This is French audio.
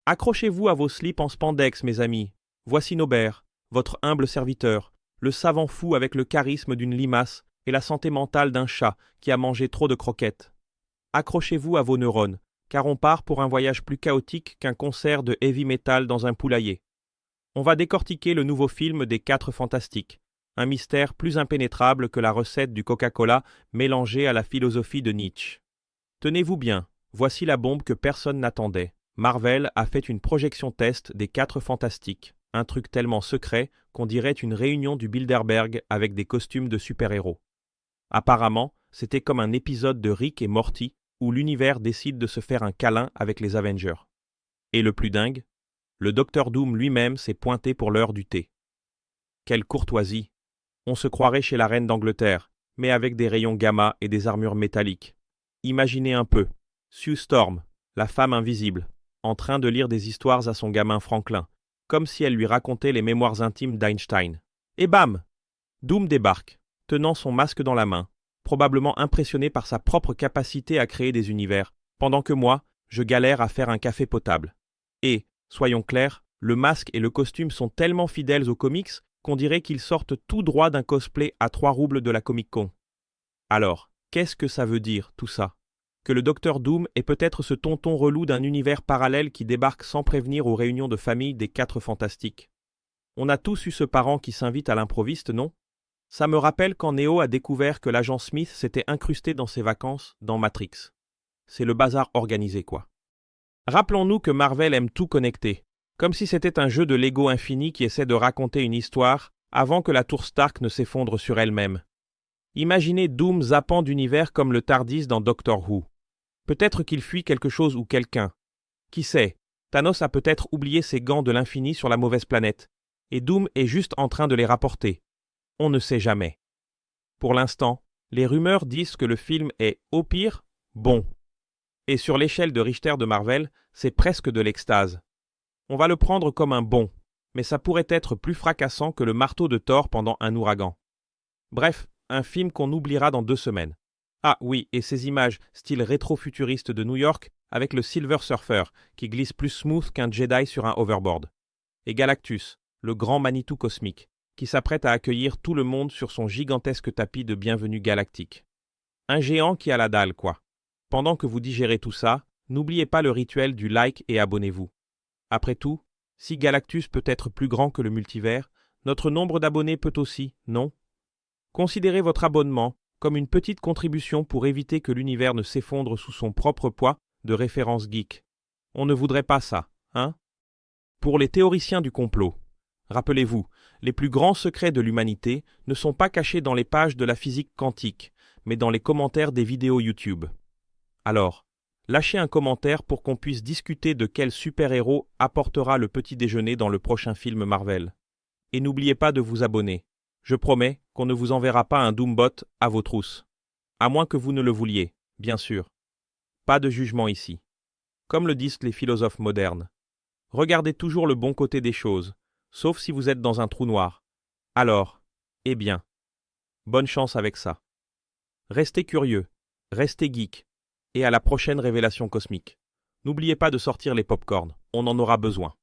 Accrochez-vous à vos slips en spandex, mes amis. Voici Nobert, votre humble serviteur, le savant fou avec le charisme d'une limace et la santé mentale d'un chat qui a mangé trop de croquettes. Accrochez-vous à vos neurones, car on part pour un voyage plus chaotique qu'un concert de heavy metal dans un poulailler. On va décortiquer le nouveau film des Quatre Fantastiques, un mystère plus impénétrable que la recette du Coca-Cola mélangée à la philosophie de Nietzsche. Tenez-vous bien, voici la bombe que personne n'attendait. Marvel a fait une projection test des Quatre Fantastiques, un truc tellement secret qu'on dirait une réunion du Bilderberg avec des costumes de super-héros. Apparemment, c'était comme un épisode de Rick et Morty où l'univers décide de se faire un câlin avec les Avengers. Et le plus dingue, le Docteur Doom lui-même s'est pointé pour l'heure du thé. Quelle courtoisie! On se croirait chez la reine d'Angleterre, mais avec des rayons gamma et des armures métalliques. Imaginez un peu, Sue Storm, la femme invisible, en train de lire des histoires à son gamin Franklin, comme si elle lui racontait les mémoires intimes d'Einstein. Et bam! Doom débarque, tenant son masque dans la main, probablement impressionné par sa propre capacité à créer des univers, pendant que moi, je galère à faire un café potable. Et, soyons clairs, le masque et le costume sont tellement fidèles aux comics qu'on dirait qu'ils sortent tout droit d'un cosplay à 3 roubles de la Comic-Con. Alors, qu'est-ce que ça veut dire, tout ça? Que le Docteur Doom est peut-être ce tonton relou d'un univers parallèle qui débarque sans prévenir aux réunions de famille des Quatre Fantastiques. On a tous eu ce parent qui s'invite à l'improviste, non? Ça me rappelle quand Neo a découvert que l'agent Smith s'était incrusté dans ses vacances dans Matrix. C'est le bazar organisé, quoi. Rappelons-nous que Marvel aime tout connecter, comme si c'était un jeu de Lego infini qui essaie de raconter une histoire avant que la tour Stark ne s'effondre sur elle-même. Imaginez Doom zappant d'univers comme le Tardis dans Doctor Who. Peut-être qu'il fuit quelque chose ou quelqu'un. Qui sait, Thanos a peut-être oublié ses gants de l'infini sur la mauvaise planète, et Doom est juste en train de les rapporter. On ne sait jamais. Pour l'instant, les rumeurs disent que le film est, au pire, bon. Et sur l'échelle de Richter de Marvel, c'est presque de l'extase. On va le prendre comme un bon, mais ça pourrait être plus fracassant que le marteau de Thor pendant un ouragan. Bref, un film qu'on oubliera dans 2 semaines. Ah oui, et ces images style rétro-futuriste de New York avec le Silver Surfer qui glisse plus smooth qu'un Jedi sur un hoverboard. Et Galactus, le grand Manitou cosmique, qui s'apprête à accueillir tout le monde sur son gigantesque tapis de bienvenue galactique. Un géant qui a la dalle, quoi. Pendant que vous digérez tout ça, n'oubliez pas le rituel du like et abonnez-vous. Après tout, si Galactus peut être plus grand que le multivers, notre nombre d'abonnés peut aussi, non? Considérez votre abonnement comme une petite contribution pour éviter que l'univers ne s'effondre sous son propre poids de références geek. On ne voudrait pas ça, hein? Pour les théoriciens du complot, rappelez-vous, les plus grands secrets de l'humanité ne sont pas cachés dans les pages de la physique quantique, mais dans les commentaires des vidéos YouTube. Alors, lâchez un commentaire pour qu'on puisse discuter de quel super-héros apportera le petit déjeuner dans le prochain film Marvel. Et n'oubliez pas de vous abonner. Je promets qu'on ne vous enverra pas un Doombot à vos trousses. À moins que vous ne le vouliez, bien sûr. Pas de jugement ici. Comme le disent les philosophes modernes. Regardez toujours le bon côté des choses, sauf si vous êtes dans un trou noir. Alors, eh bien, bonne chance avec ça. Restez curieux, restez geek, et à la prochaine révélation cosmique. N'oubliez pas de sortir les pop-corns, on en aura besoin.